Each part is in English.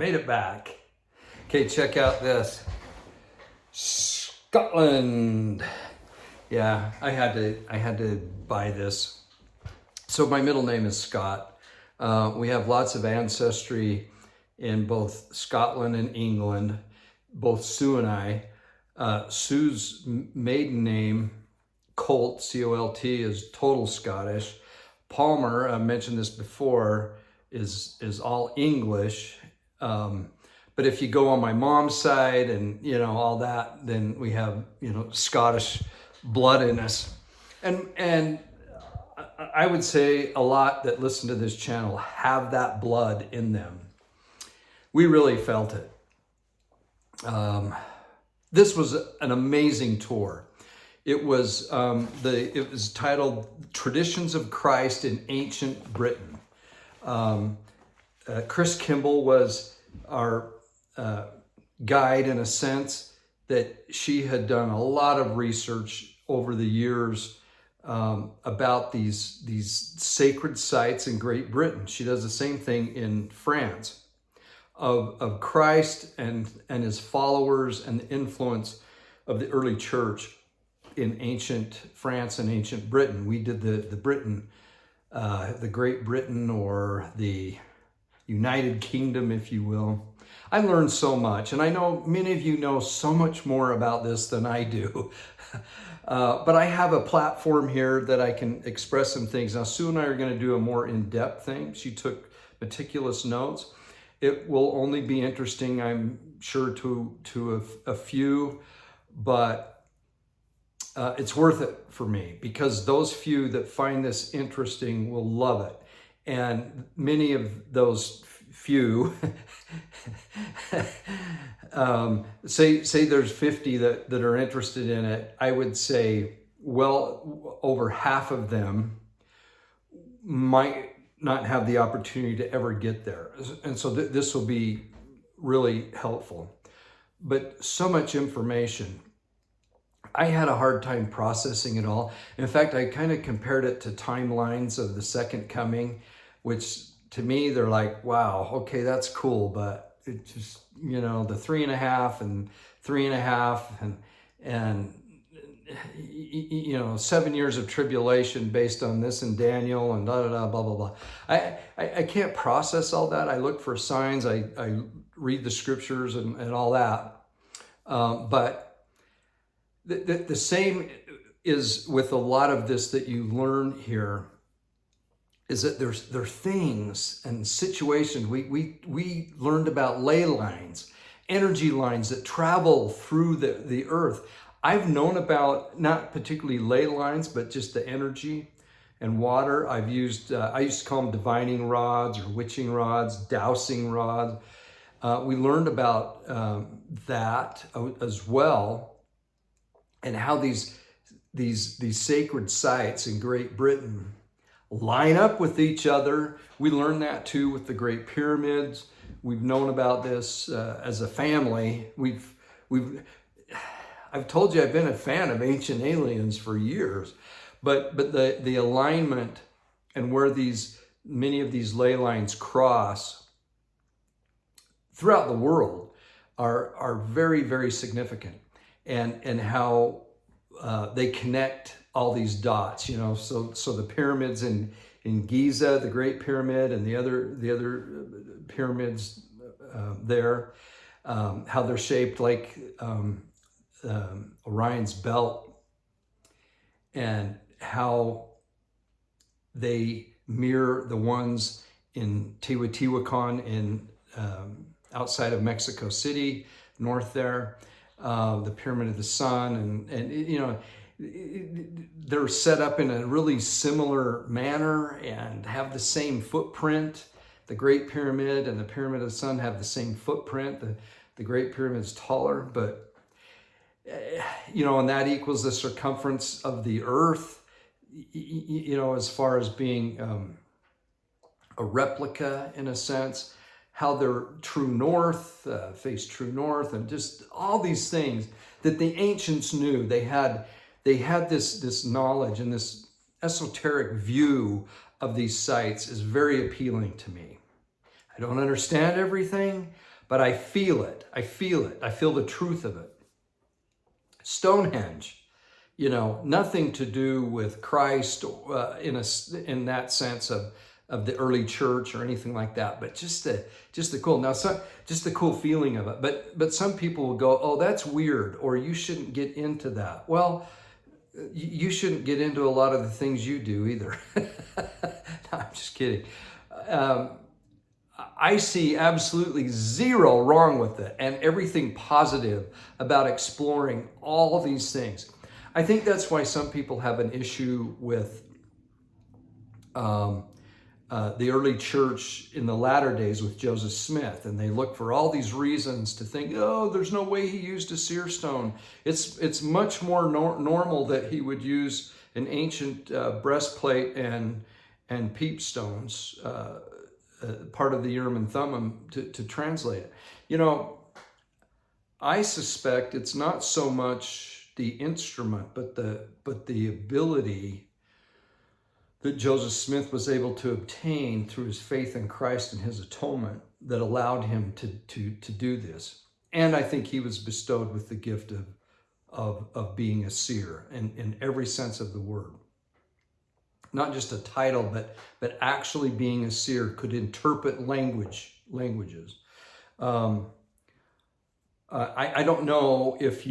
Made it back. Okay, check out this. Scotland. Yeah, I had to buy this. So my middle name is Scott. We have lots of ancestry in both Scotland and England, both Sue and I. Sue's maiden name, Colt, C-O-L-T, is total Scottish. Palmer, I mentioned this before, is all English. But if you go on my mom's side and, all that, then we have, Scottish blood in us. And I would say a lot that listen to this channel have that blood in them. We really felt it. This was an amazing tour. It was it was titled "Traditions of Christ in Ancient Britain." Chris Kimball was our guide, in a sense that she had done a lot of research over the years about these sacred sites in Great Britain. She does the same thing in France, of Christ and his followers and the influence of the early church in ancient France and ancient Britain. We did the Great Britain, or the United Kingdom, if you will. I learned so much, and I know many of you know so much more about this than I do. But I have a platform here that I can express some things. Now, Sue and I are going to do a more in-depth thing. She took meticulous notes. It will only be interesting, I'm sure, to a few, but it's worth it for me, because those few that find this interesting will love it. And many of those few, say there's 50 that are interested in it, I would say well over half of them might not have the opportunity to ever get there. And so this will be really helpful. But so much information. I had a hard time processing it all. In fact, I kind of compared it to timelines of the second coming, which to me, they're like, wow, okay, that's cool. But it just, the 3.5 and 3.5 and 7 years of tribulation based on this and Daniel and blah blah blah. I can't process all that. I look for signs. I read the scriptures and all that. But the same is with a lot of this that you learn here, is that there are things and situations. We learned about ley lines, energy lines that travel through the earth. I've known about not particularly ley lines, but just the energy and water. I used to call them divining rods or witching rods, dowsing rods. We learned about that as well, and how these sacred sites in Great Britain line up with each other. We learned that too with the Great Pyramids. We've known about this as a family. I've told you I've been a fan of Ancient Aliens for years, but the alignment and where many of these ley lines cross throughout the world are very, very significant, and how they connect all these dots. So the pyramids in Giza, the Great Pyramid, and the other pyramids there, how they're shaped like Orion's belt, and how they mirror the ones in Teotihuacan in outside of Mexico City, north there, the Pyramid of the Sun, and they're set up in a really similar manner and have the same footprint. The Great Pyramid and the Pyramid of the Sun have the same footprint. The Great Pyramid is taller, but and that equals the circumference of the earth, as far as being a replica, in a sense, how they're true north, face true north, and just all these things that the ancients knew. They had this knowledge, and this esoteric view of these sites is very appealing to me. I don't understand everything, but I feel it. I feel it. I feel the truth of it. Stonehenge, nothing to do with Christ in that sense of the early church or anything like that, but just the cool. Now, just the cool feeling of it. But some people will go, "Oh, that's weird," or "You shouldn't get into that." Well, you shouldn't get into a lot of the things you do either. No, I'm just kidding. I see absolutely zero wrong with it and everything positive about exploring all these things. I think that's why some people have an issue with the early church in the latter days with Joseph Smith, and they look for all these reasons to think, oh, there's no way he used a seer stone. It's much more normal that he would use an ancient breastplate and peep stones, part of the Urim and Thummim, to translate it. I suspect it's not so much the instrument, but the ability that Joseph Smith was able to obtain through his faith in Christ and his atonement that allowed him to do this. And I think he was bestowed with the gift of being a seer in every sense of the word. Not just a title, but actually being a seer, could interpret languages. I don't know if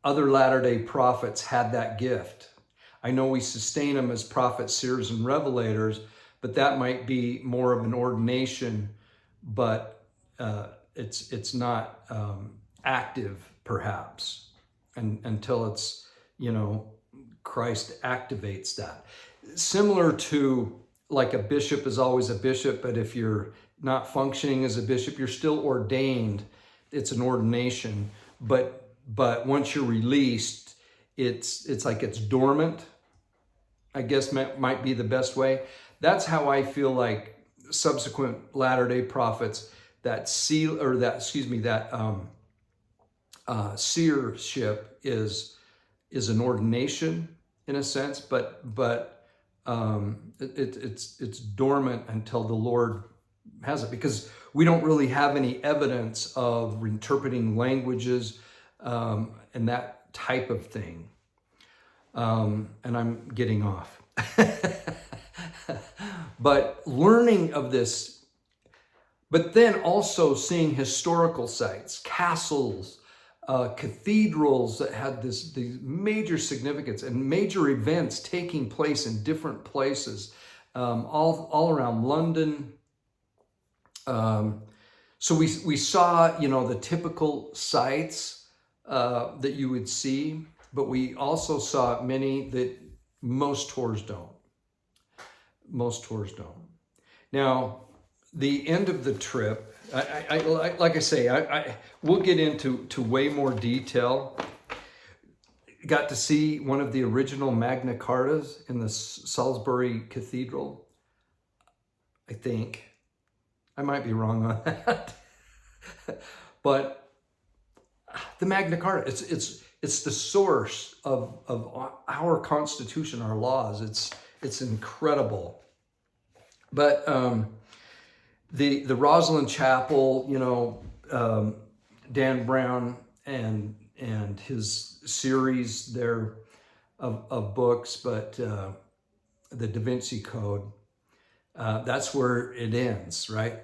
other Latter-day prophets had that gift. I know we sustain them as prophets, seers, and revelators, but that might be more of an ordination, but it's not active perhaps until it's, Christ activates that. Similar to like a bishop is always a bishop, but if you're not functioning as a bishop, you're still ordained. It's an ordination, but once you're released, it's like it's dormant, I guess might be the best way. That's how I feel like subsequent Latter-day prophets, that seership is an ordination in a sense, but it's dormant until the Lord has it, because we don't really have any evidence of interpreting languages and that type of thing. And I'm getting off. But learning of this, but then also seeing historical sites, castles, cathedrals that had these major significance and major events taking place in different places, all around London. So we saw, the typical sites that you would see, but we also saw many that most tours don't. Now, the end of the trip, like I say, we'll get into way more detail. Got to see one of the original Magna Cartas in the Salisbury Cathedral, I think. I might be wrong on that. But the Magna Carta, it's the source of our Constitution, our laws. It's incredible. But the Rosslyn Chapel, Dan Brown and his series there of books, but the Da Vinci Code, that's where it ends, right?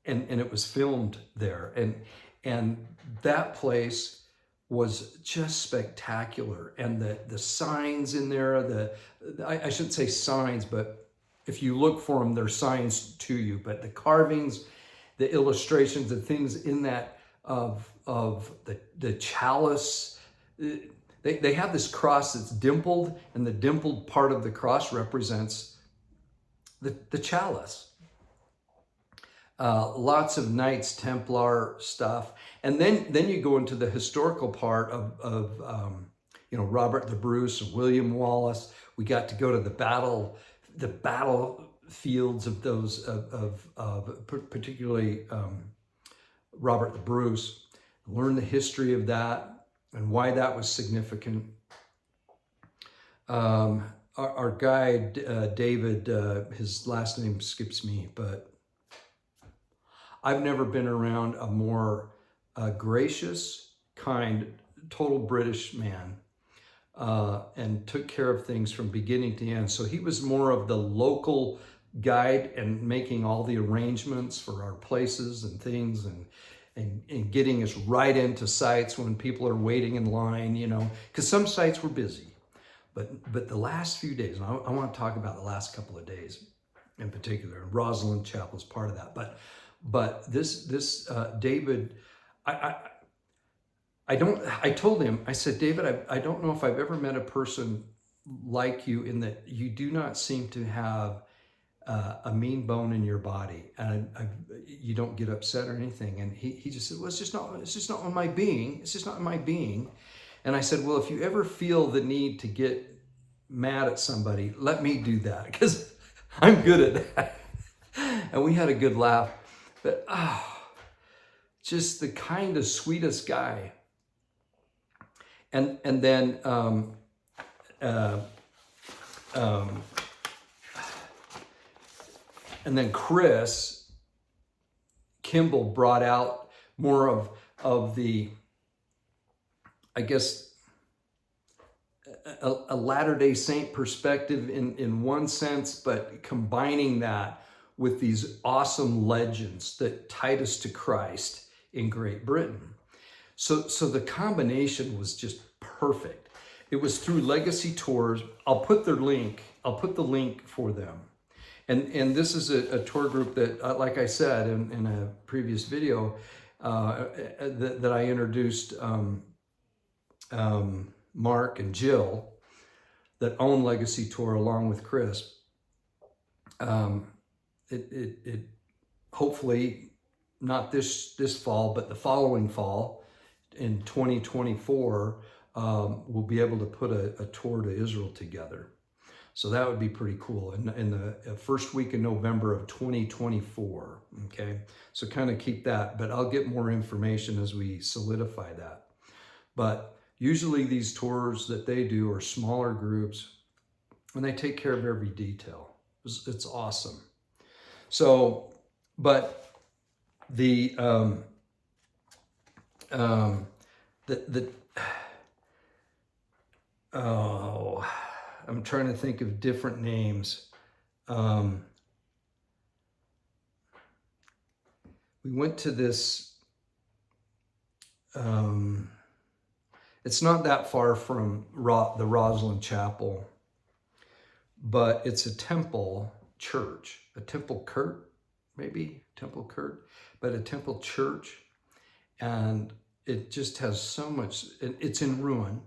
And it was filmed there, and that place was just spectacular. And the signs in there, I shouldn't say signs, but if you look for them, they're signs to you. But the carvings, the illustrations, the things in that of the chalice, they have this cross that's dimpled, and the dimpled part of the cross represents the chalice. Lots of Knights Templar stuff. And then you go into the historical part of Robert the Bruce and William Wallace. We got to go to the battlefields of those of particularly Robert the Bruce. Learn the history of that and why that was significant. our guy, David, his last name skips me, but I've never been around a more gracious, kind, total British man, and took care of things from beginning to end. So he was more of the local guide and making all the arrangements for our places and things, and getting us right into sites when people are waiting in line, you know, because some sites were busy. But the last few days, and I want to talk about the last couple of days in particular, and Rosalind Chapel is part of that. But this David, I told him, I said, David, I don't know if I've ever met a person like you, in that you do not seem to have a mean bone in your body, and you don't get upset or anything. And he just said, well, it's just not in my being. It's just not in my being. And I said, well, if you ever feel the need to get mad at somebody, let me do that, because I'm good at that. And we had a good laugh. But just the kindest, sweetest guy. And then Chris Kimball brought out more of the, I guess, a Latter-day Saint perspective in one sense, but combining that with these awesome legends that tied us to Christ in Great Britain. So the combination was just perfect. It was through Legacy Tours. I'll put the link for them. And this is a tour group that, like I said in a previous video, that I introduced Mark and Jill, that own Legacy Tour along with Chris. It hopefully not this fall, but the following fall in 2024, we'll be able to put a tour to Israel together. So that would be pretty cool in the first week in November of 2024. Okay, so kind of keep that, but I'll get more information as we solidify that. But usually these tours that they do are smaller groups, and they take care of every detail. It's awesome. So, but I'm trying to think of different names. We went to this, it's not that far from the Rosalind Chapel, but it's a temple church, a temple Kurt, maybe temple Kurt, but a temple church. And it just has so much, it's in ruin.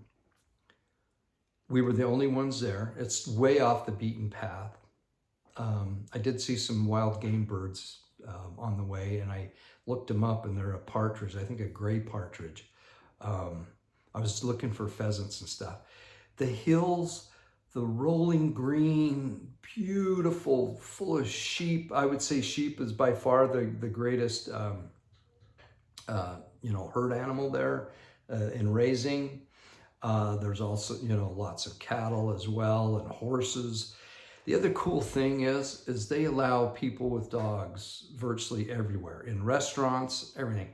We were the only ones there. It's way off the beaten path. I did see some wild game birds on the way, and I looked them up, and they're a partridge, I think a gray partridge. I was looking for pheasants and stuff. The hills, the rolling green, beautiful, full of sheep. I would say sheep is by far the greatest herd animal there in raising. There's also, lots of cattle as well, and horses. The other cool thing is they allow people with dogs virtually everywhere, in restaurants, everything.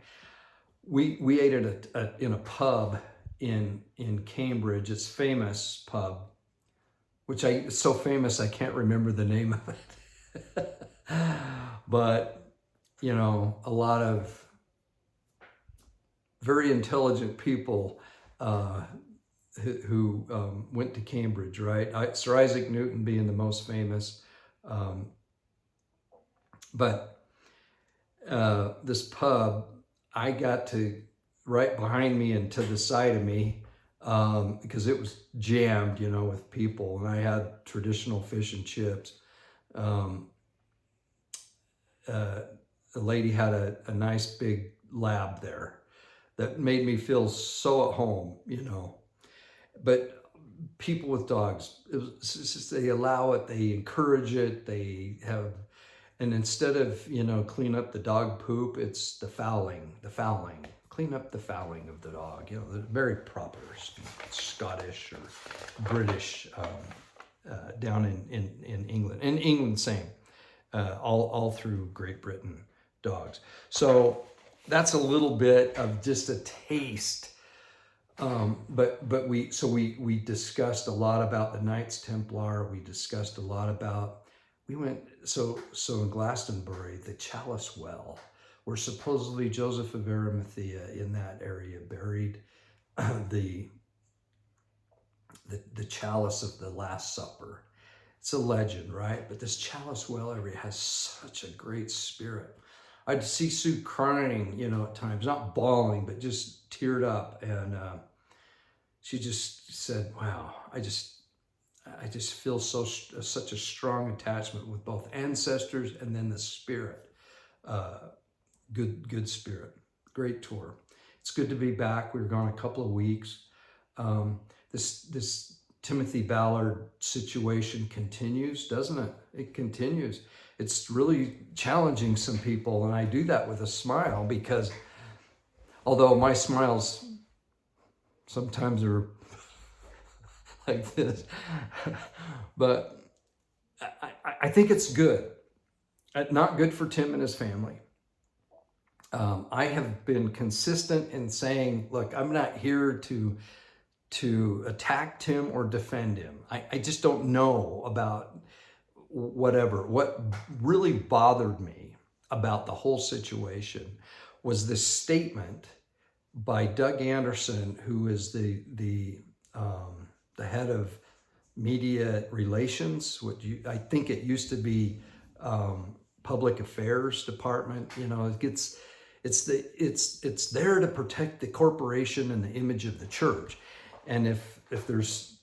We ate in a pub in Cambridge. It's famous pub, which it's so famous I can't remember the name of it. But, a lot of very intelligent people who went to Cambridge, right? Sir Isaac Newton being the most famous. But this pub, I got to right behind me and to the side of me, because it was jammed, with people. And I had traditional fish and chips. The lady had a nice big lab there that made me feel so at home, But people with dogs, it's just, they allow it, they encourage it, they have, and instead of, clean up the dog poop, it's the fouling. Clean up the fouling of the dog. They're very proper Scottish or British down in England. In England, same. All through Great Britain, dogs. So that's a little bit of just a taste. But we discussed a lot about the Knights Templar. We discussed a lot about, so in Glastonbury, the Chalice Well, where supposedly Joseph of Arimathea in that area buried the chalice of the Last Supper. It's a legend, right? But this Chalice Well area has such a great spirit. I'd see Sue crying, at times, not bawling, but just teared up. And she just said, wow, I just feel such a strong attachment with both ancestors and then the spirit. Good spirit. Great tour. It's good to be back. We were gone a couple of weeks. This Timothy Ballard situation continues, doesn't it? It continues. It's really challenging some people, and I do that with a smile, because although my smiles sometimes are like this, but I think it's good. Not good for Tim and his family. I have been consistent in saying, look, I'm not here to attack Tim or defend him. I just don't know about whatever. What really bothered me about the whole situation was this statement by Doug Anderson, who is the head of media relations. I think it used to be public affairs department. It's there to protect the corporation and the image of the church. And if there's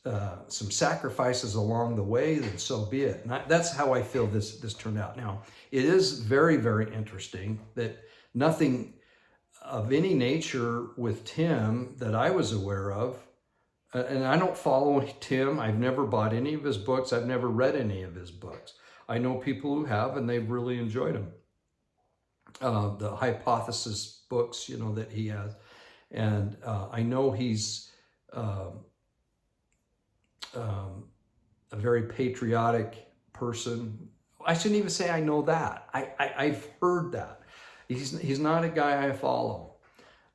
some sacrifices along the way, then so be it. And that's how I feel this turned out. Now, it is very, very interesting that nothing of any nature with Tim that I was aware of, and I don't follow Tim. I've never bought any of his books. I've never read any of his books. I know people who have, and they've really enjoyed them. The Hypothesis books, that he has. And I know he's a very patriotic person. I shouldn't even say I know that. I've heard that. He's not a guy I follow.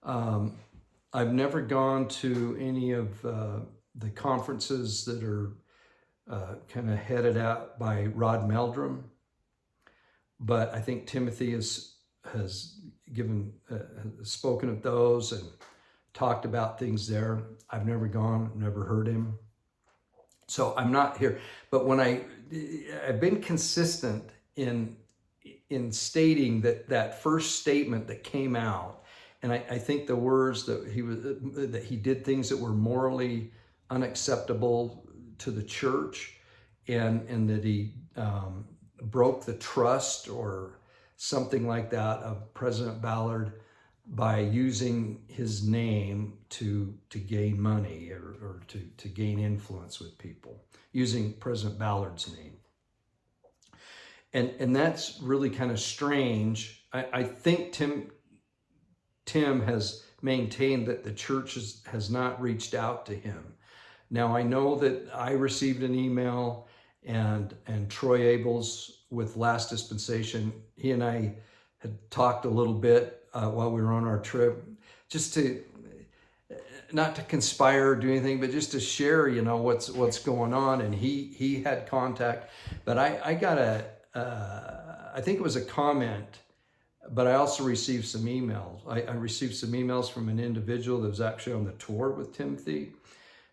I've never gone to any of the conferences that are kind of headed out by Rod Meldrum, but I think Timothy has spoken of those and talked about things there. I've never gone, never heard him. So I'm not here. But when I've been consistent in stating that first statement that came out, and I think the words that he did things that were morally unacceptable to the church, and that he broke the trust or something like that of President Ballard by using his name to gain money or to gain influence with people, using President Ballard's name. And that's really kind of strange. I think Tim has maintained that the church has not reached out to him. Now, I know that I received an email, and Troy Abels with Last Dispensation, he and I had talked a little bit while we were on our trip, just to, not to conspire or do anything, but just to share, what's going on. And he had contact, but I got I think it was a comment, but I also received some emails. I received some emails from an individual that was actually on the tour with Timothy,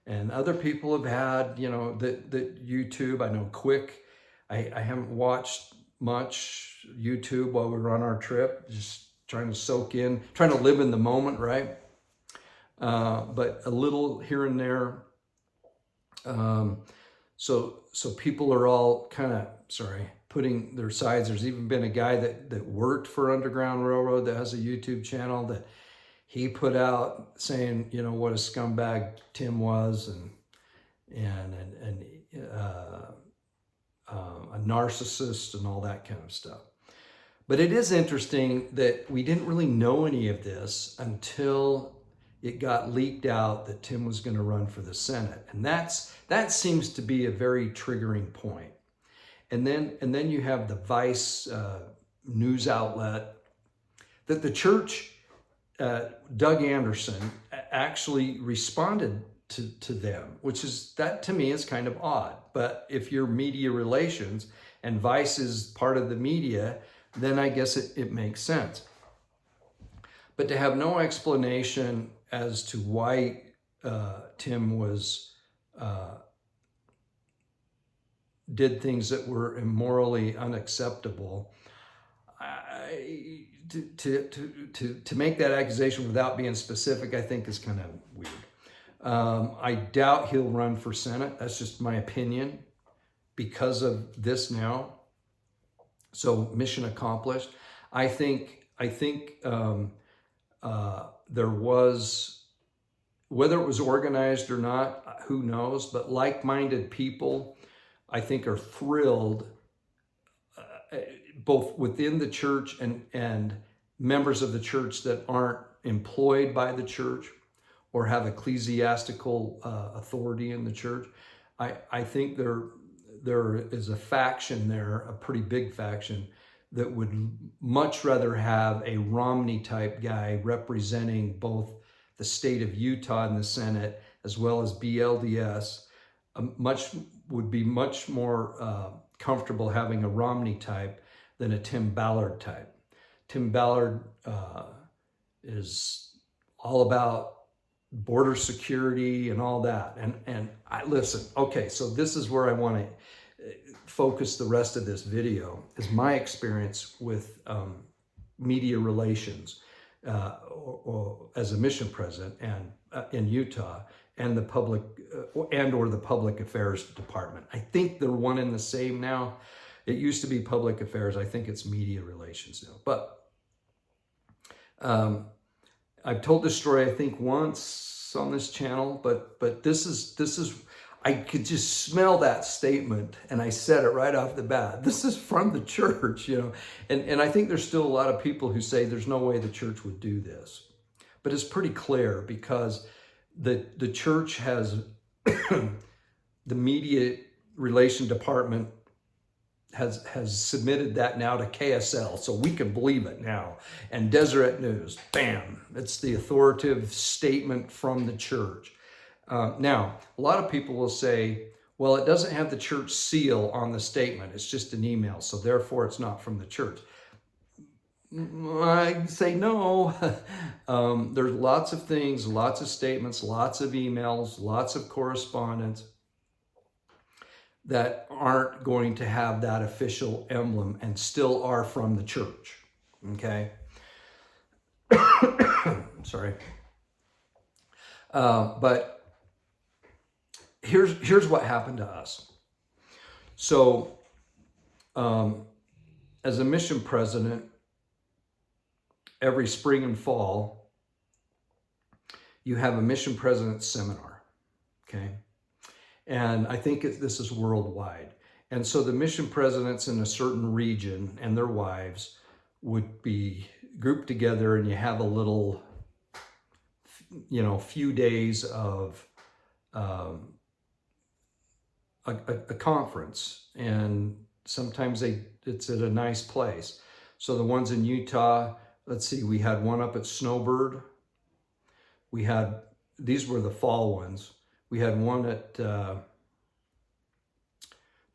and other people have had, that YouTube. I know Quick. I haven't watched much YouTube while we were on our trip, just trying to soak in, trying to live in the moment, right? But a little here and there. So people are all kind of, putting their sides. There's even been a guy that worked for Underground Railroad that has a YouTube channel that he put out saying, what a scumbag Tim was, and a narcissist and all that kind of stuff. But it is interesting that we didn't really know any of this until it got leaked out that Tim was going to run for the Senate. And that seems to be a very triggering point. And then you have the Vice news outlet that the church, Doug Anderson, actually responded to them, which is, that to me is kind of odd. But if you're media relations and Vice is part of the media, then I guess it makes sense. But to have no explanation as to why Tim was did things that were immorally unacceptable, to make that accusation without being specific, I think is kind of weird. I doubt he'll run for Senate. That's just my opinion because of this now. So mission accomplished. I think there was, whether it was organized or not, who knows, but like-minded people, I think, are thrilled, both within the church and members of the church that aren't employed by the church or have ecclesiastical authority in the church. I think there is a faction there, a pretty big faction, that would much rather have a Romney type guy representing both the state of Utah in the Senate as well as BLDS. Would be much more comfortable having a Romney type than a Tim Ballard type. Tim Ballard is all about border security and all that. And I listen, okay, so this is where I want to focus the rest of this video, is my experience with media relations or as a mission president and in Utah, and the public or the public affairs department. I think they're one and the same now. It used to be public affairs. I think it's media relations now. But I've told this story, I think, once on this channel, but this is I could just smell that statement, and I said it right off the bat. This is from the church, you know. And I think there's still a lot of people who say there's no way the church would do this. But it's pretty clear, because the church has, the media relation department has submitted that now to KSL, so we can believe it now. And Deseret News, bam, it's the authoritative statement from the church. Now, a lot of people will say, well, it doesn't have the church seal on the statement. It's just an email, so therefore it's not from the church. I say no. There's lots of things, lots of statements, lots of emails, lots of correspondence that aren't going to have that official emblem and still are from the church, okay? Sorry. But here's what happened to us. So, as a mission president, every spring and fall, you have a mission president seminar, okay? And I think this is worldwide. And so the mission presidents in a certain region and their wives would be grouped together, and you have a little, you know, few days of a conference. And sometimes it's at a nice place. So the ones in Utah, let's see, we had one up at Snowbird. These were the fall ones. We had one at the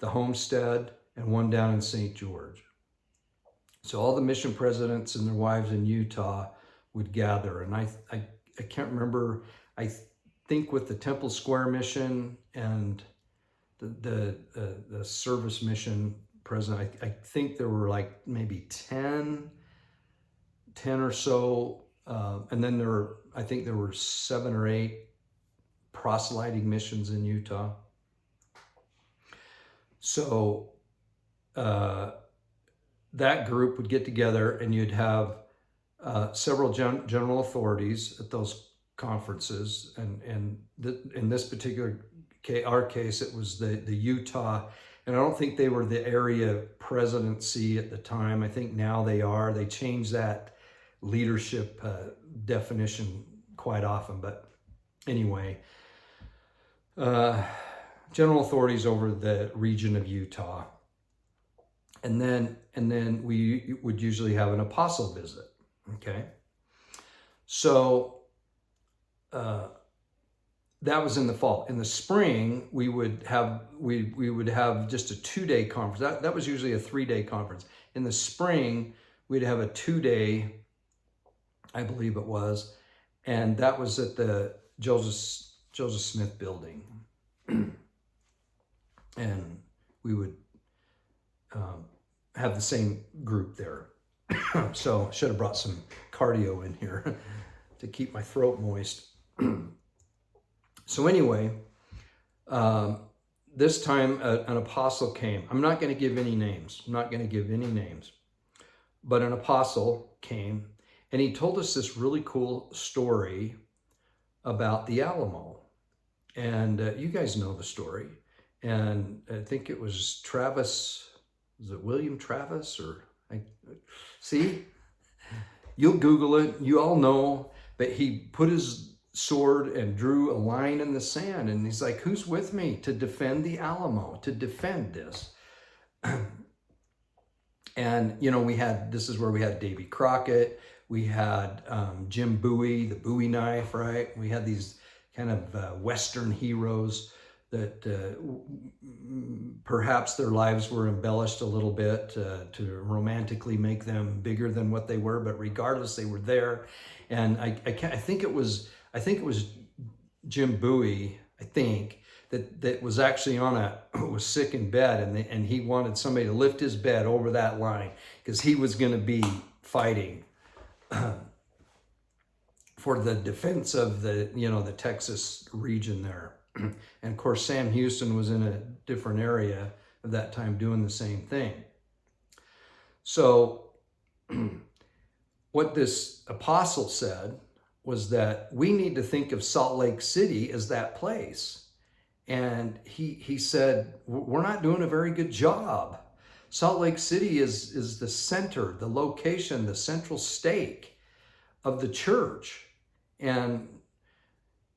Homestead and one down in St. George. So all the mission presidents and their wives in Utah would gather. And I can't remember, I think with the Temple Square mission and the service mission president, I think there were like maybe 10 or so. And then I think there were 7 or 8 proselyting missions in Utah. So that group would get together, and you'd have several general authorities at those conferences. And in this particular our case, it was the Utah, and I don't think they were the area presidency at the time. I think now they are. They changed that leadership definition quite often, but anyway, general authorities over the region of Utah. And then we would usually have an apostle visit. Okay. So that was in the fall. In the spring, we would have just a 2-day conference. That was usually a 3-day conference. In the spring, we'd have a 2-day, I believe it was, and that was at the Joseph Smith building. And we would have the same group there. So I should have brought some cardio in here to keep my throat moist. So anyway, this time an apostle came. I'm not going to give any names. But an apostle came, and he told us this really cool story about the Alamo. And you guys know the story. And I think it was Travis, was it William Travis? See? You'll Google it. You all know. But he put his sword and drew a line in the sand. And he's like, who's with me to defend the Alamo, to defend this? And, you know, this is where we had Davy Crockett. We had Jim Bowie, the Bowie knife, right? We had these kind of Western heroes that perhaps their lives were embellished a little bit to romantically make them bigger than what they were, but regardless, they were there. And I think it was Jim Bowie, I think, that was actually was sick in bed, and he wanted somebody to lift his bed over that line because he was going to be fighting for the defense of the Texas region there. And of course, Sam Houston was in a different area at that time doing the same thing. So what this apostle said was that we need to think of Salt Lake City as that place. And he said, we're not doing a very good job. Salt Lake City is the center, the location, the central stake of the church. And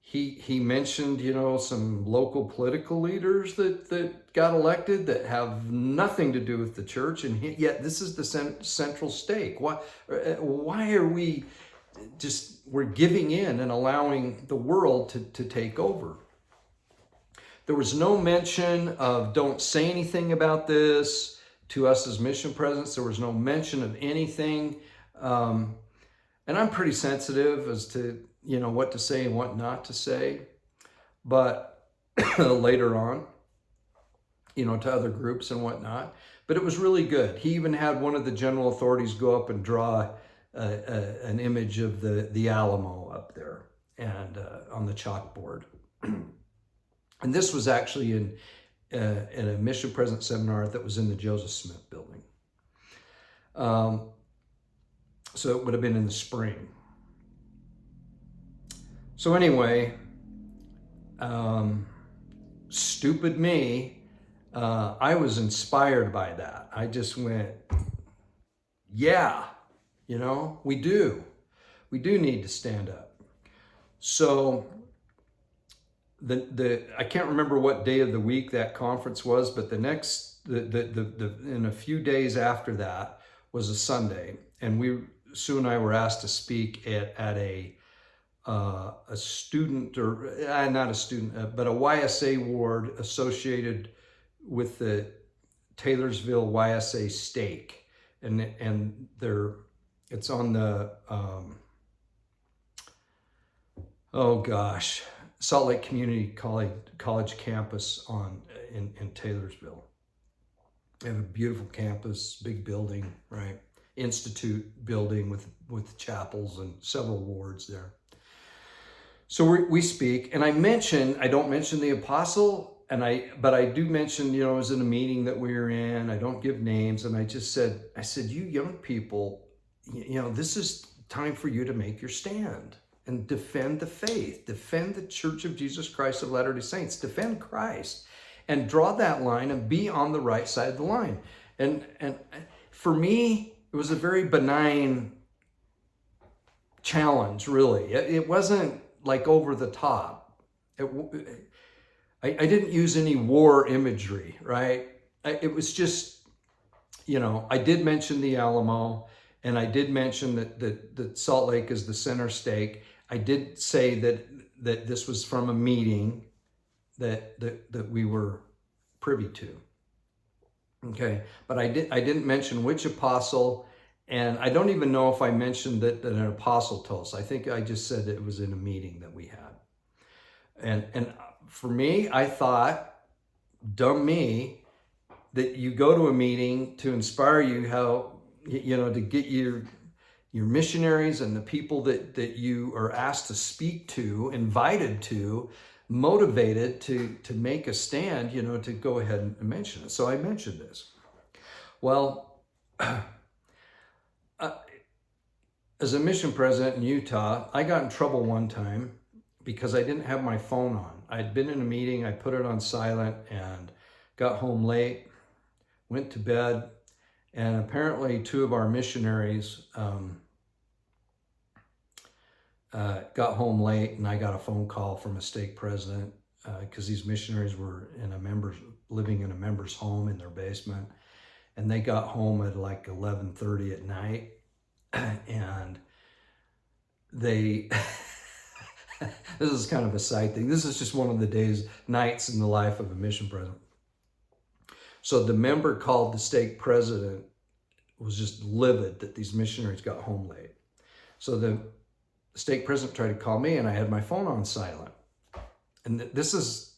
he mentioned, some local political leaders that got elected that have nothing to do with the church, and yet this is the central stake. Why are we're giving in and allowing the world to take over? There was no mention of don't say anything about this to us as mission presidents. There was no mention of anything. And I'm pretty sensitive as to what to say and what not to say. But later on, to other groups and whatnot. But it was really good. He even had one of the general authorities go up and draw an image of the Alamo up there and on the chalkboard. And this was actually in a mission president seminar that was in the Joseph Smith building. So it would have been in the spring. So anyway, stupid me, I was inspired by that. I just went, yeah, we do need to stand up. So I can't remember what day of the week that conference was, but in a few days after that was a Sunday, and Sue and I were asked to speak at a student, or not a student, but a YSA ward associated with the Taylorsville YSA stake, and it's on the Salt Lake Community College campus in Taylorsville. They have a beautiful campus, big building, right? Institute building with chapels and several wards there. So we speak, and I don't mention the apostle, but I do mention, it was in a meeting that we were in. I don't give names, and I said, you young people, this is time for you to make your stand and defend the faith, defend the Church of Jesus Christ of Latter-day Saints, defend Christ, and draw that line and be on the right side of the line. And for me, it was a very benign challenge, really. It wasn't like over the top. I didn't use any war imagery, right? It was just, I did mention the Alamo, and I did mention that Salt Lake is the center stake. I did say that this was from a meeting that we were privy to. Okay, but I didn't mention which apostle, and I don't even know if I mentioned that an apostle told us. I think I just said that it was in a meeting that we had. And for me, I thought, dumb me, that you go to a meeting to inspire you how, to get your missionaries and the people that you are asked to speak to, invited to, motivated to make a stand, to go ahead and mention it. So I mentioned this. Well, as a mission president in Utah, I got in trouble one time because I didn't have my phone on. I'd been in a meeting, I put it on silent and got home late, went to bed, and apparently two of our missionaries got home late, and I got a phone call from a stake president because these missionaries were living in a member's home in their basement, and they got home at like 11:30 at night, and they this is kind of a side thing. This is just one of the nights in the life of a mission president. So the member called the stake president, was just livid that these missionaries got home late. So the stake president tried to call me, and I had my phone on silent. And this is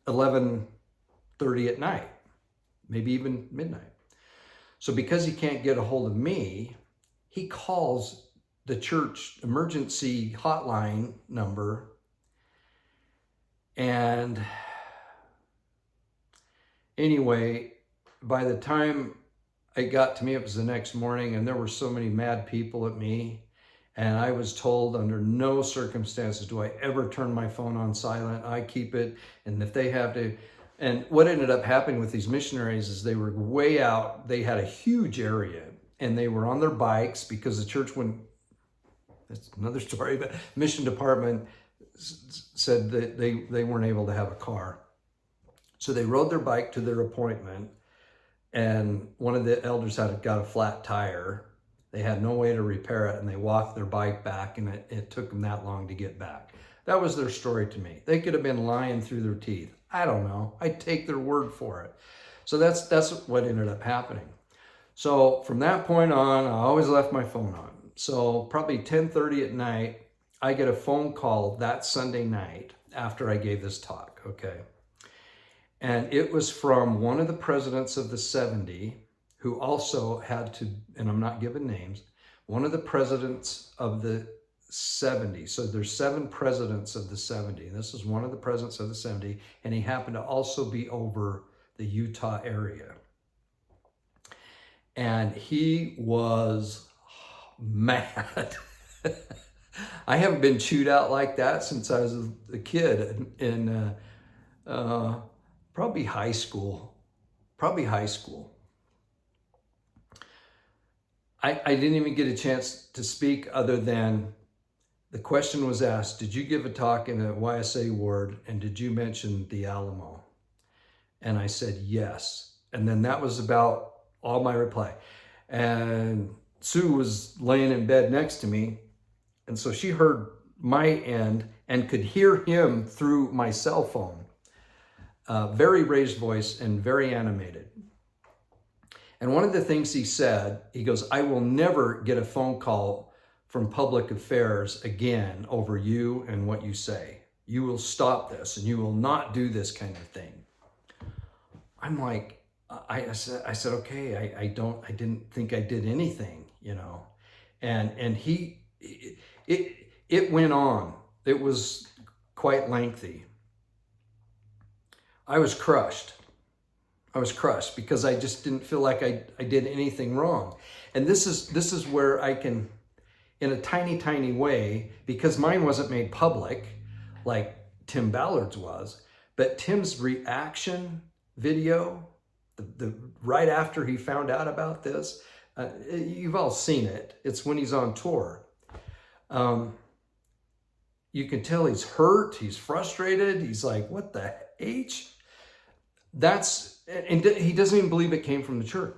11:30 at night, maybe even midnight. So because he can't get a hold of me, he calls the church emergency hotline number. And anyway, by the time it got to me, it was the next morning, and there were so many mad people at me. And I was told under no circumstances do I ever turn my phone on silent. I keep it, and if they have to. And what ended up happening with these missionaries is they were way out. They had a huge area, and they were on their bikes because the church wouldn't. That's another story, but mission department said that they weren't able to have a car. So they rode their bike to their appointment, and one of the elders got a flat tire. They had no way to repair it, and they walked their bike back, and it took them that long to get back. That was their story to me. They could have been lying through their teeth. I don't know. I take their word for it. So that's what ended up happening. So from that point on, I always left my phone on. So probably 10:30 at night, I get a phone call that Sunday night after I gave this talk, okay? And it was from one of the presidents of the 70, who also had to, and I'm not giving names, one of the presidents of the 70. So there's 7 presidents of the 70. And this is one of the presidents of the 70. And he happened to also be over the Utah area. And he was mad. I haven't been chewed out like that since I was a kid in probably high school. I didn't even get a chance to speak other than the question was asked, did you give a talk in a YSA ward, and did you mention the Alamo? And I said, yes. And then that was about all my reply. And Sue was laying in bed next to me, and so she heard my end and could hear him through my cell phone. Very raised voice and very animated. And one of the things he said, he goes, I will never get a phone call from public affairs again over you and what you say. You will stop this, and you will not do this kind of thing. I'm like, I said, okay, I didn't think I did anything, and it went on. It was quite lengthy. I was crushed because I just didn't feel like I did anything wrong. And this is where I can, in a tiny, tiny way, because mine wasn't made public like Tim Ballard's was, but Tim's reaction video, the right after he found out about this, you've all seen it. It's when he's on tour. You can tell he's hurt, he's frustrated, he's like, what the H? And he doesn't even believe it came from the church.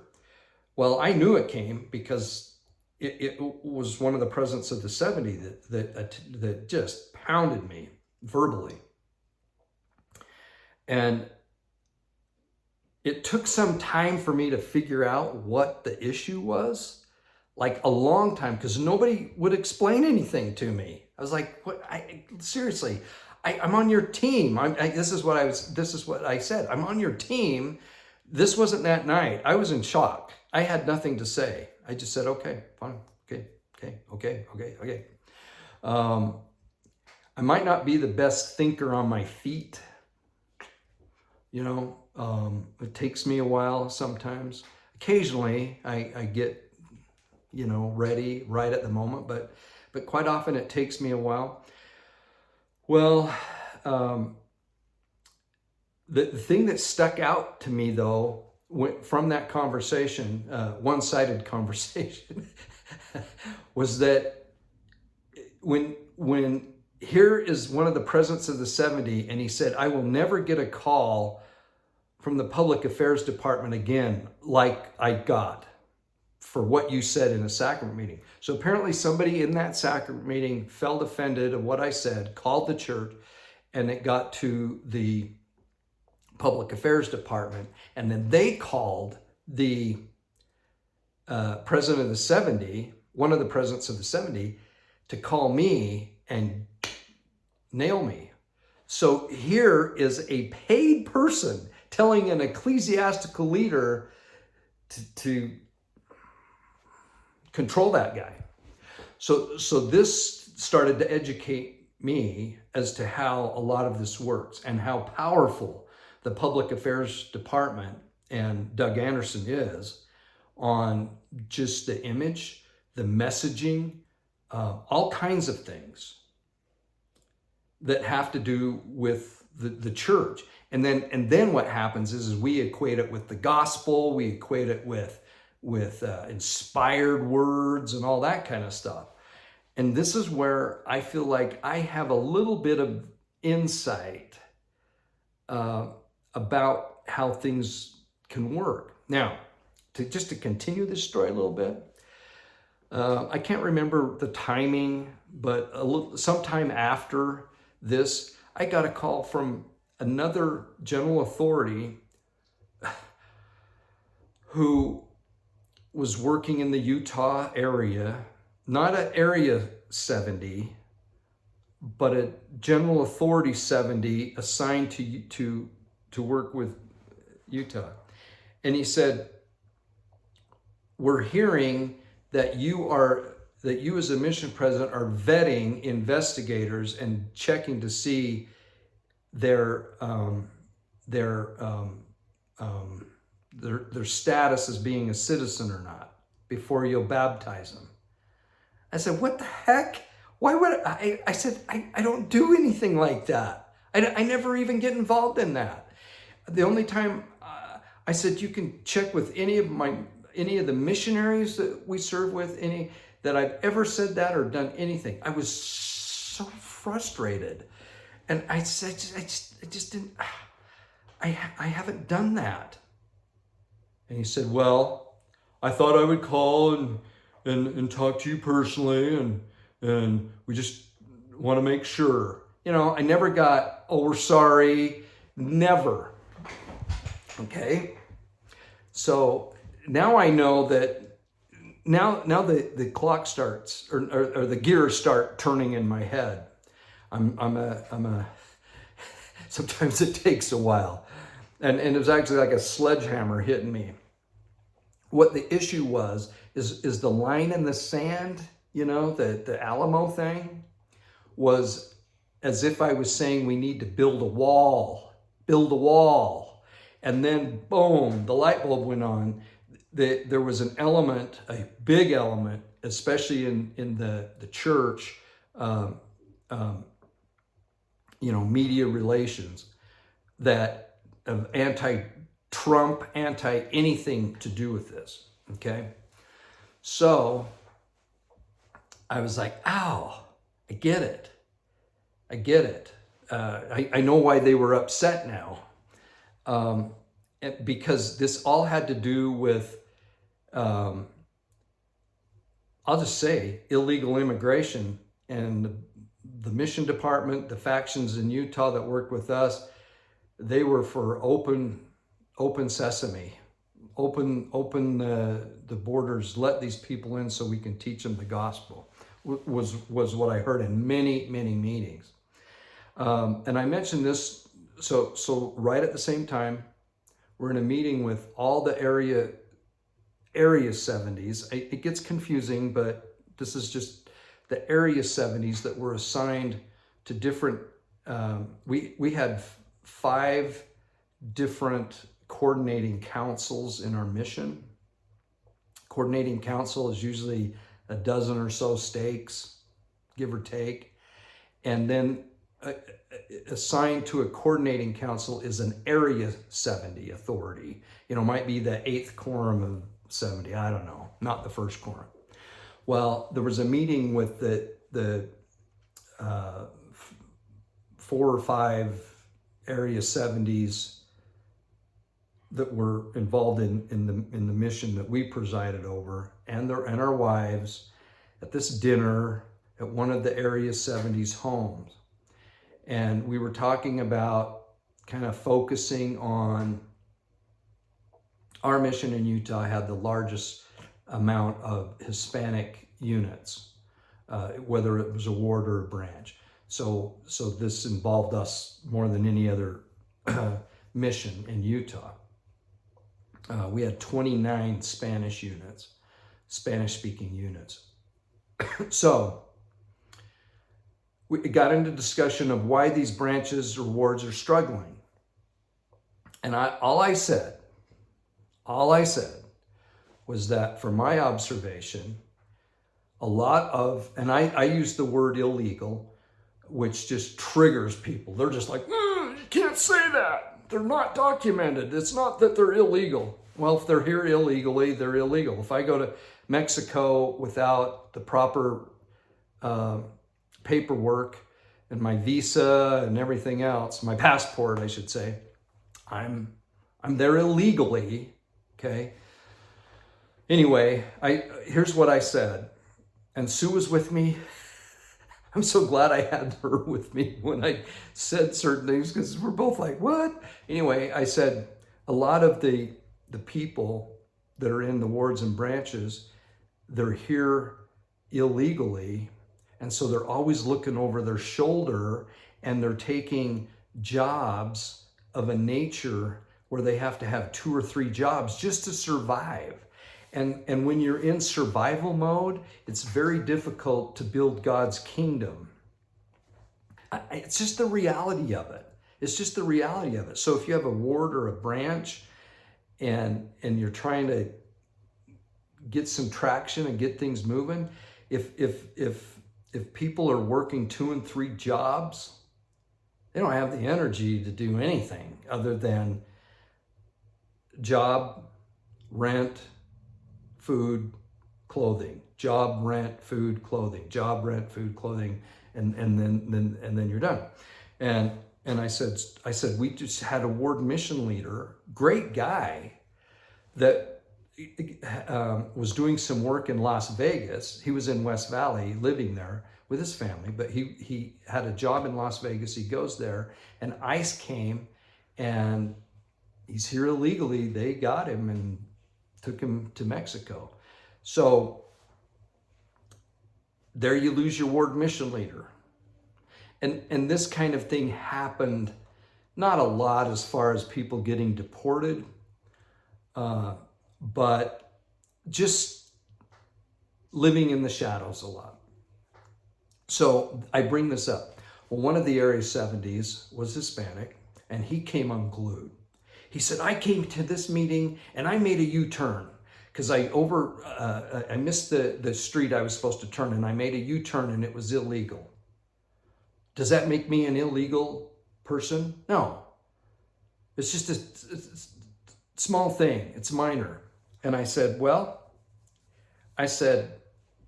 Well, I knew it came because it was one of the presidents of the 70 that just pounded me verbally. And it took some time for me to figure out what the issue was, like a long time, because nobody would explain anything to me. I was like, "What? Seriously, I'm on your team. This is what I said. I'm on your team. This wasn't that night. I was in shock. I had nothing to say. I just said, okay, fine, okay. I might not be the best thinker on my feet. It takes me a while sometimes. Occasionally, I get, ready right at the moment, but quite often it takes me a while. Well, the thing that stuck out to me, though, from that conversation, one-sided conversation, was that when here is one of the presidents of the 70, and he said, I will never get a call from the public affairs department again like I got for what you said in a sacrament meeting. So apparently somebody in that sacrament meeting felt offended of what I said, called the church, and it got to the public affairs department. And then they called the president of the 70, one of the presidents of the 70, to call me and nail me. So here is a paid person telling an ecclesiastical leader to control that guy. So this started to educate me as to how a lot of this works and how powerful the public affairs department and Doug Anderson is on just the image, the messaging, all kinds of things that have to do with the church. And then what happens is we equate it with the gospel, we equate it with inspired words and all that kind of stuff. And this is where I feel like I have a little bit of insight about how things can work. Now, to continue this story a little bit, I can't remember the timing, but sometime after this, I got a call from another general authority who was working in the Utah area, not at Area 70, but a general authority 70 assigned to work with Utah. And he said, we're hearing that you as a mission president are vetting investigators and checking to see their status as being a citizen or not before you'll baptize them. I said, what the heck? Why would I said, I don't do anything like that. I never even get involved in that. The only time I said, you can check with any of the missionaries that we serve with, any that I've ever said that or done anything. I was so frustrated. And I said, I just didn't, I haven't done that. And he said, well, I thought I would call and talk to you personally, and we just want to make sure. I never got, oh, we're sorry, never. Okay? So now I know that now the clock starts, or the gears start turning in my head. Sometimes it takes a while. And it was actually like a sledgehammer hitting me. What the issue is the line in the sand, the Alamo thing, was as if I was saying we need to build a wall. And then boom, the light bulb went on. There was an element, a big element, especially in the church, media relations, that of anti-Trump, anti-anything to do with this, okay? So I was like, ow, I get it. I get it. I know why they were upset now. Because this all had to do with, I'll just say, illegal immigration. And the mission department, the factions in Utah that worked with us, they were for open sesame, open the borders, let these people in so we can teach them the gospel, was what I heard in many meetings. And I mentioned this, so right at the same time, we're in a meeting with all the area 70s. It gets confusing, but this is just the area 70s that were assigned to different, we had 5 different coordinating councils in our mission. Coordinating council is usually a dozen or so stakes, give or take. And then assigned to a coordinating council is an area 70 authority. Might be the 8th quorum of 70. I don't know, not the first quorum. Well, there was a meeting with the 4 or 5 area 70s that were involved in the mission that we presided over, and our wives, at this dinner at one of the area 70s homes. And we were talking about kind of focusing on our mission in Utah had the largest amount of Hispanic units, whether it was a ward or a branch. So this involved us more than any other mission in Utah. We had 29 Spanish units, Spanish-speaking units. So we got into discussion of why these branches or wards are struggling. And all I said was that from my observation, a lot of, and I use the word illegal, which just triggers people. They're just like, you can't say that. They're not documented. It's not that they're illegal. Well, if they're here illegally, they're illegal. If I go to Mexico without the proper paperwork and my visa and everything else, my passport, I should say, I'm there illegally, okay? Anyway, here's what I said, and Sue was with me. I'm so glad I had her with me when I said certain things, because we're both like, what? Anyway, I said a lot of the people that are in the wards and branches, they're here illegally, and so they're always looking over their shoulder, and they're taking jobs of a nature where they have to have 2 or 3 jobs just to survive. And when you're in survival mode, it's very difficult to build God's kingdom. It's just the reality of it. It's just the reality of it. So if you have a ward or a branch and you're trying to get some traction and get things moving, if people are working 2 and 3 jobs, they don't have the energy to do anything other than job, rent, food, clothing, job, rent, food, clothing, job, rent, food, clothing, and then you're done. And I said we just had a ward mission leader, great guy, that was doing some work in Las Vegas. He was in West Valley living there with his family, but he had a job in Las Vegas. He goes there, and ICE came, and he's here illegally. They got him and took him to Mexico. So there you lose your ward mission leader. And this kind of thing happened, not a lot as far as people getting deported, but just living in the shadows a lot. So I bring this up. Well, one of the Area 70s was Hispanic, and he came unglued. He said, I came to this meeting and I made a U-turn because I missed the street I was supposed to turn, and I made a U-turn and it was illegal. Does that make me an illegal person? No. It's just a small thing. It's minor. And I said,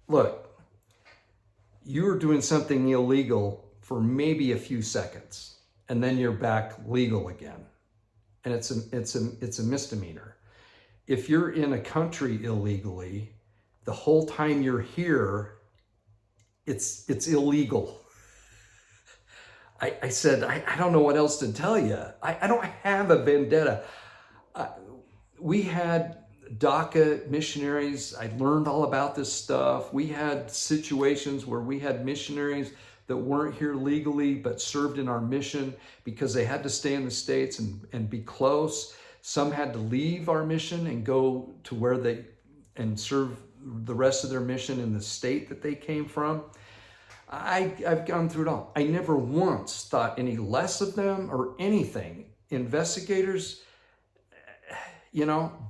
look, you're doing something illegal for maybe a few seconds, and then you're back legal again. And it's a misdemeanor. If you're in a country illegally, the whole time you're here, it's illegal. I said, I don't know what else to tell you. I don't have a vendetta. We had DACA missionaries. I learned all about this stuff. We had situations where we had missionaries that weren't here legally but served in our mission because they had to stay in the States and be close. Some had to leave our mission and go to where they and serve the rest of their mission in the state that they came from. I've gone through it all. I never once thought any less of them or anything. Investigators,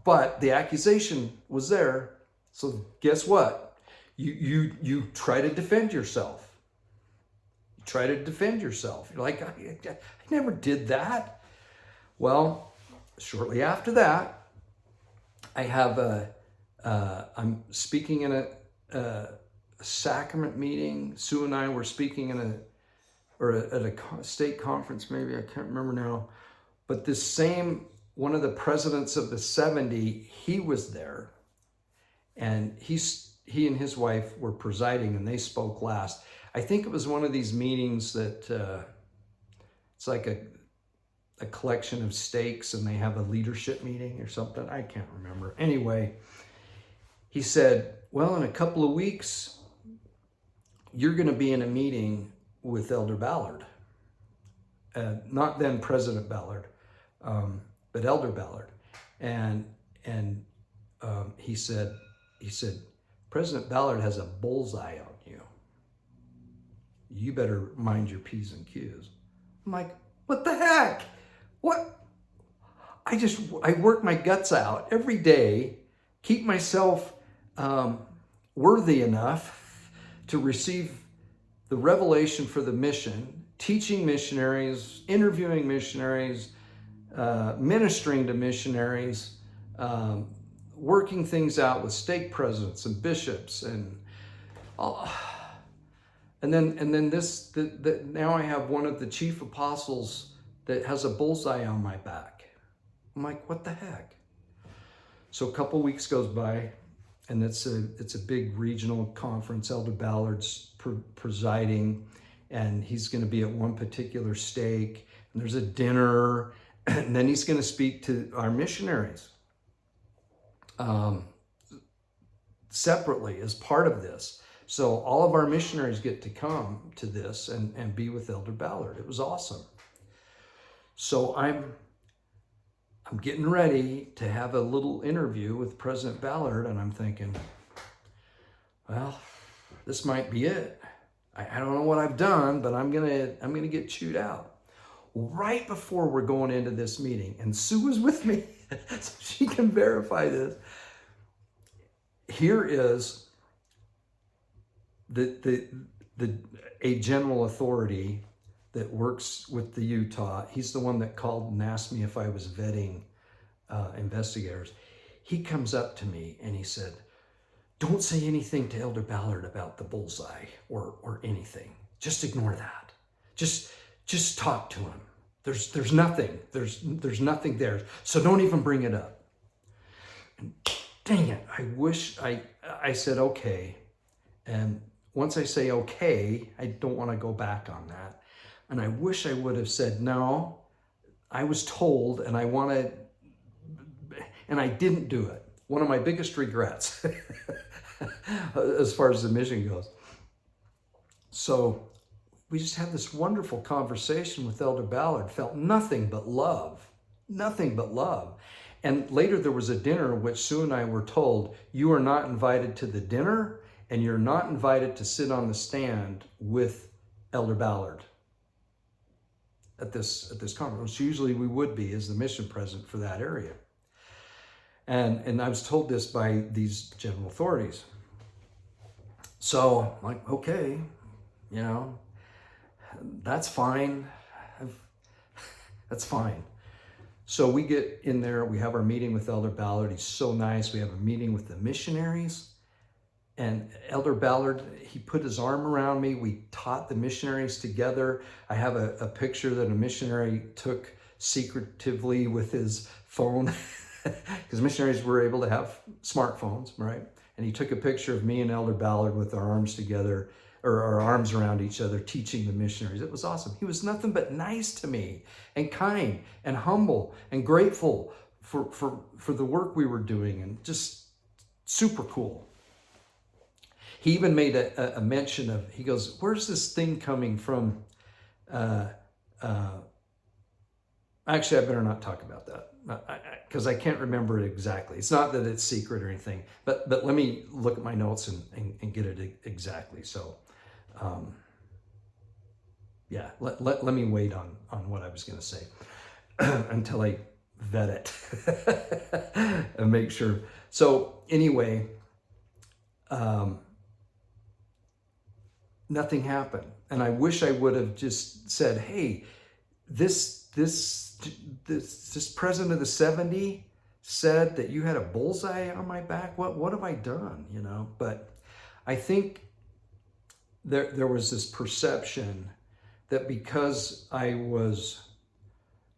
but the accusation was there. So guess what? You try to defend yourself. You try to defend yourself. You're like, I never did that. Well, shortly after that, I have I'm speaking in a sacrament meeting. Sue and I were speaking at a state conference, maybe, I can't remember now. But this one of the presidents of the 70, he was there, and he and his wife were presiding, and they spoke last. I think it was one of these meetings that it's like a collection of stakes, and they have a leadership meeting or something. I can't remember. Anyway, he said, well, in a couple of weeks, you're going to be in a meeting with Elder Ballard. Not then President Ballard, but Elder Ballard. And he said, President Ballard has a bullseye on you. You better mind your P's and Q's. I'm like, what the heck? What? I work my guts out every day, keep myself worthy enough to receive the revelation for the mission, teaching missionaries, interviewing missionaries, ministering to missionaries, working things out with stake presidents and bishops, and then now I have one of the chief apostles that has a bullseye on my back. I'm like, what the heck? So a couple weeks goes by, and it's a big regional conference. Elder Ballard's presiding, and he's going to be at one particular stake, and there's a dinner, and then he's going to speak to our missionaries separately as part of this. So all of our missionaries get to come to this and be with Elder Ballard. It was awesome. So I'm getting ready to have a little interview with President Ballard, and I'm thinking, well, this might be it. I don't know what I've done, but I'm gonna get chewed out. Right before we're going into this meeting, and Sue was with me, so she can verify this. Here is a general authority that works with the Utah. He's the one that called and asked me if I was vetting investigators. He comes up to me and he said, don't say anything to Elder Ballard about the bullseye or anything. Just ignore that. Just talk to him. There's nothing. There's nothing there. So don't even bring it up. And dang it, I wish I said okay. And once I say okay, I don't want to go back on that. And I wish I would have said, no, I was told, and I didn't do it. One of my biggest regrets as far as the mission goes. So we just had this wonderful conversation with Elder Ballard, felt nothing but love. And later there was a dinner which Sue and I were told, you are not invited to the dinner, and you're not invited to sit on the stand with Elder Ballard at this conference. Usually we would be as the mission president for that area. And I was told this by these general authorities. So I'm like, okay, that's fine. That's fine. So we get in there, we have our meeting with Elder Ballard. He's so nice. We have a meeting with the missionaries. and Elder Ballard, he put his arm around me. We taught the missionaries together. I have a picture that a missionary took secretively with his phone, because missionaries were able to have smartphones, right? And he took a picture of me and Elder Ballard with our arms together, or our arms around each other, teaching the missionaries. It was awesome. He was nothing but nice to me, and kind, and humble, and grateful for the work we were doing, and just super cool. He even made a mention of, he goes, where's this thing coming from? Actually, I better not talk about that, because I can't remember it exactly. It's not that it's secret or anything, but let me look at my notes and get it exactly. So, yeah, let me wait on what I was going to say until I vet it and make sure. So anyway, nothing happened. And I wish I would have just said, hey, this president of the 70 said that you had a bullseye on my back. What have I done? You know, but I think there was this perception that because I was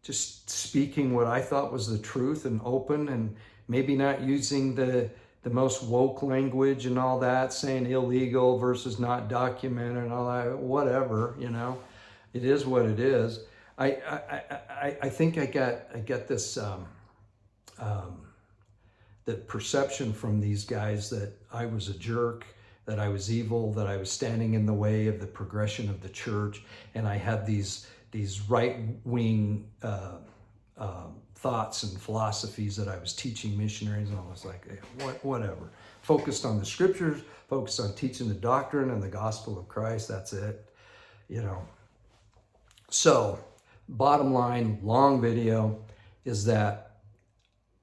just speaking what I thought was the truth and open, and maybe not using the most woke language and all that, saying illegal versus not documented and all that, whatever, you know, it is what it is. I think I get this the perception from these guys that I was a jerk, that I was evil, that I was standing in the way of the progression of the church, and I had these right-wing thoughts and philosophies that I was teaching missionaries, and I was like, hey, whatever. Focused on the scriptures, focused on teaching the doctrine and the gospel of Christ. That's it, you know. So, bottom line, long video, is that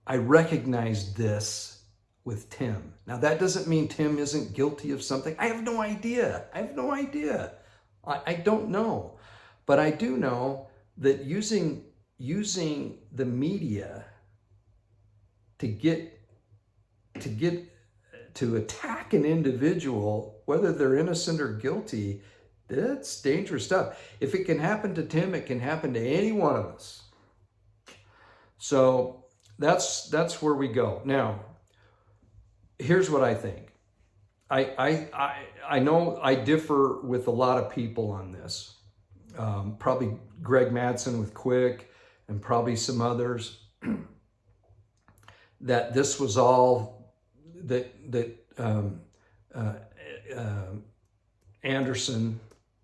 I recognized this with Tim. Now, that doesn't mean Tim isn't guilty of something. I have no idea. I don't know. But I do know that using the media to attack an individual, whether they're innocent or guilty, that's dangerous stuff. If it can happen to Tim, it can happen to any one of us. So that's where we go. Now, here's what I think. I know I differ with a lot of people on this. Probably Greg Madsen with Quick, and probably some others, that this was all that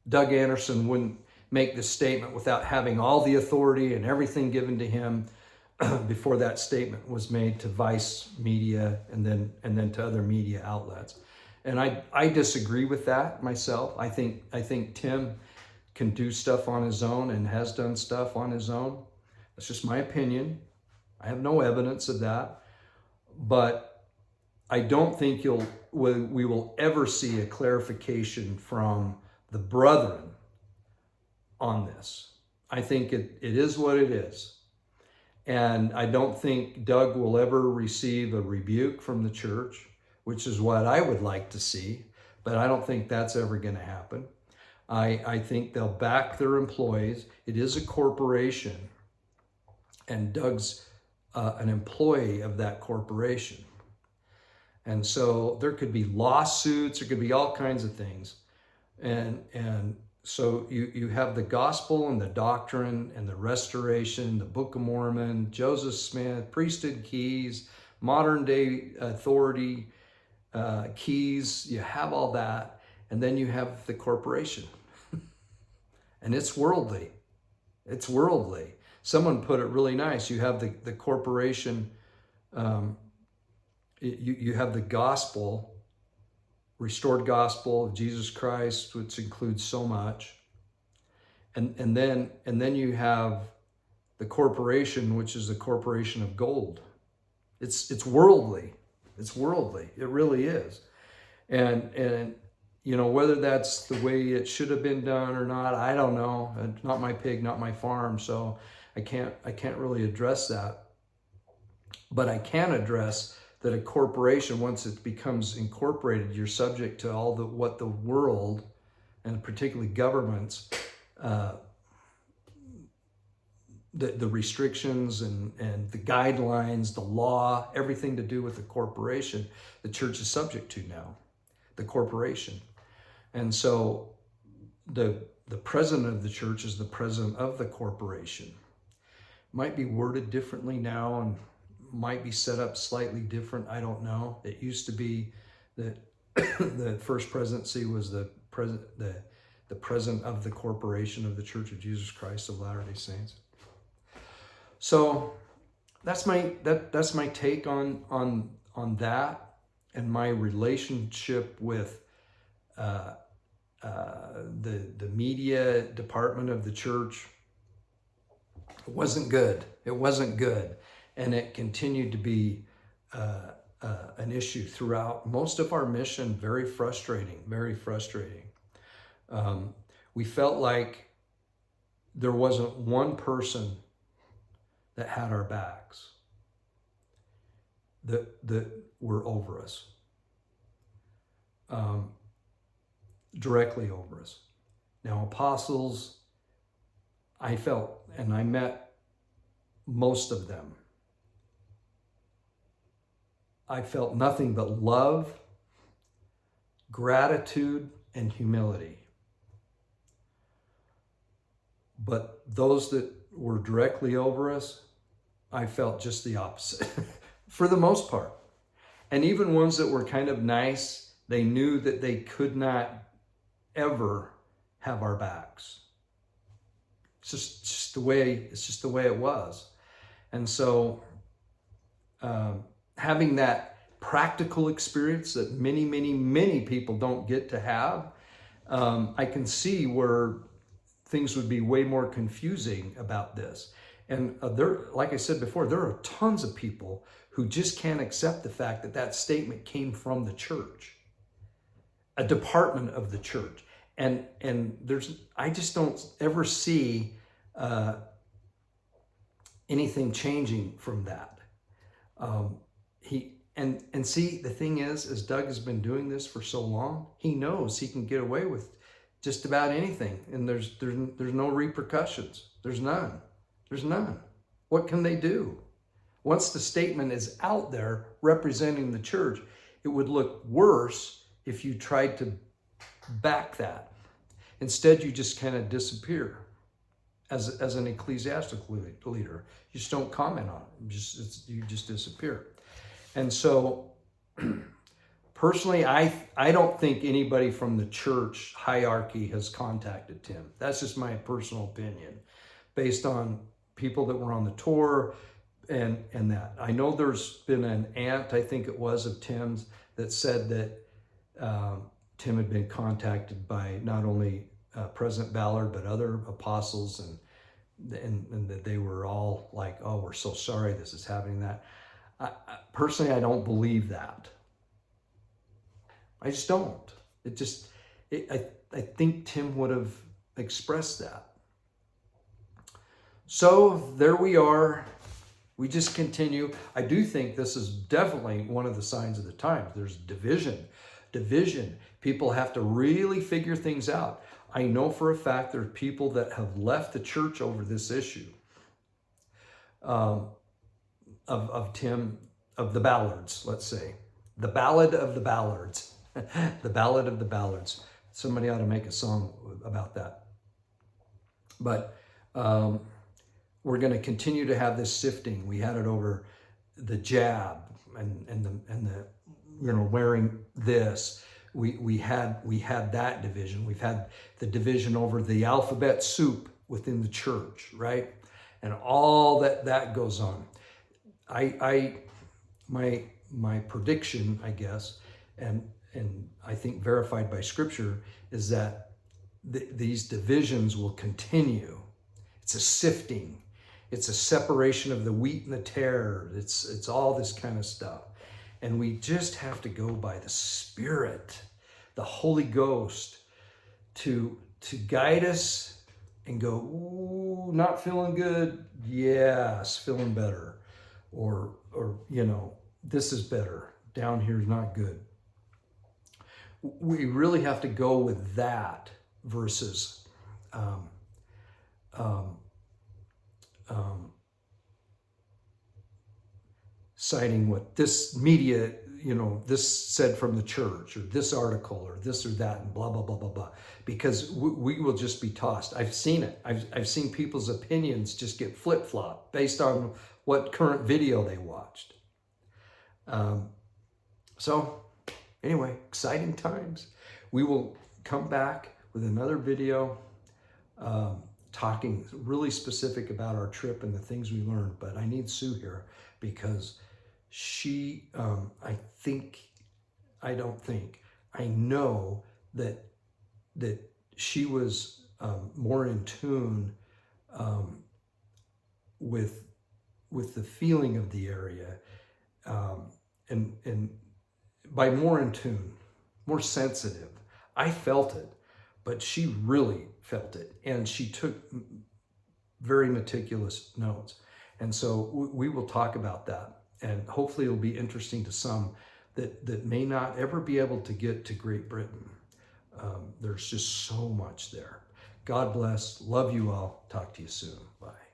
Doug Anderson wouldn't make this statement without having all the authority and everything given to him before that statement was made to Vice Media and then to other media outlets. And I disagree with that myself. I think Tim can do stuff on his own and has done stuff on his own. That's just my opinion. I have no evidence of that. But I don't think we will ever see a clarification from the brethren on this. I think it is what it is. And I don't think Doug will ever receive a rebuke from the church, which is what I would like to see, but I don't think that's ever going to happen. I think they'll back their employees. It is a corporation, and Doug's an employee of that corporation. And so there could be lawsuits, there could be all kinds of things. And so you have the gospel and the doctrine and the restoration, the Book of Mormon, Joseph Smith, priesthood keys, modern day authority keys. You have all that, and then you have the corporation. And it's worldly. It's worldly. Someone put it really nice. You have the corporation, you have the gospel, restored gospel of Jesus Christ, which includes so much. And then you have the corporation, which is the corporation of gold. It's worldly. It's worldly. It really is. And you know, whether that's the way it should have been done or not, I don't know. It's not my pig, not my farm, so I can't really address that. But I can address that a corporation, once it becomes incorporated, you're subject to all what the world, and particularly governments, the restrictions and the guidelines, the law, everything to do with the corporation, the church is subject to now, the corporation. And so the president of the church is the president of the corporation. Might be worded differently now and might be set up slightly different. I don't know. It used to be that the first presidency was the president of the corporation of the Church of Jesus Christ of Latter-day Saints. So that's my take on that, and my relationship with the media department of the church. It wasn't good. It wasn't good, and it continued to be an issue throughout most of our mission. Very frustrating. Very frustrating. We felt like there wasn't one person that had our backs, that were over us, directly over us. Now, apostles, I felt, and I met most of them, I felt nothing but love, gratitude, and humility. But those that were directly over us, I felt just the opposite for the most part. And even ones that were kind of nice, they knew that they could not ever have our backs. It's just the way it was. And so having that practical experience that many, many, many people don't get to have, I can see where things would be way more confusing about this. And like I said before, there are tons of people who just can't accept the fact that that statement came from the church, a department of the church. And I just don't ever see anything changing from that. See, the thing is, as Doug has been doing this for so long, he knows he can get away with just about anything, and there's no repercussions. There's none. There's none. What can they do? Once the statement is out there representing the church, it would look worse if you tried to back that. Instead, you just kind of disappear as an ecclesiastical leader. You just don't comment on it. You just disappear. And so, personally, I don't think anybody from the church hierarchy has contacted Tim. That's just my personal opinion, based on people that were on the tour and that. I know there's been an aunt, I think it was, of Tim's that said that Tim had been contacted by not only President Ballard, but other apostles, and that they were all like, oh, we're so sorry this is happening. That personally, I don't believe that. I just don't. I think Tim would have expressed that. So there we are. We just continue. I do think this is definitely one of the signs of the times. There's division. People have to really figure things out. I know for a fact there are people that have left the church over this issue of Tim, of the Ballards, let's say. The Ballad of the Ballards. The Ballad of the Ballards. Somebody ought to make a song about that. But we're going to continue to have this sifting. We had it over the jab and the wearing this. We had that division. We've had the division over the alphabet soup within the church, right? And all that goes on. My prediction, I guess, and I think verified by Scripture, is that these divisions will continue. It's a sifting. It's a separation of the wheat and the tare. It's all this kind of stuff. And we just have to go by the Spirit, the Holy Ghost, to guide us and go, ooh, not feeling good. Yes, feeling better. Or this is better. Down here is not good. We really have to go with that versus um, um, citing what this media, this said from the church, or this article, or this or that, and blah, blah, blah, blah, blah. Because we will just be tossed. I've seen it. I've seen people's opinions just get flip-flopped based on what current video they watched. So anyway, exciting times. We will come back with another video talking really specific about our trip and the things we learned. But I need Sue here because she, I know that she was more in tune with the feeling of the area, and by more in tune, more sensitive. I felt it, but she really felt it, and she took very meticulous notes. And so we will talk about that, and hopefully it'll be interesting to some that may not ever be able to get to Great Britain. There's just so much there. God bless. Love you all. Talk to you soon. Bye.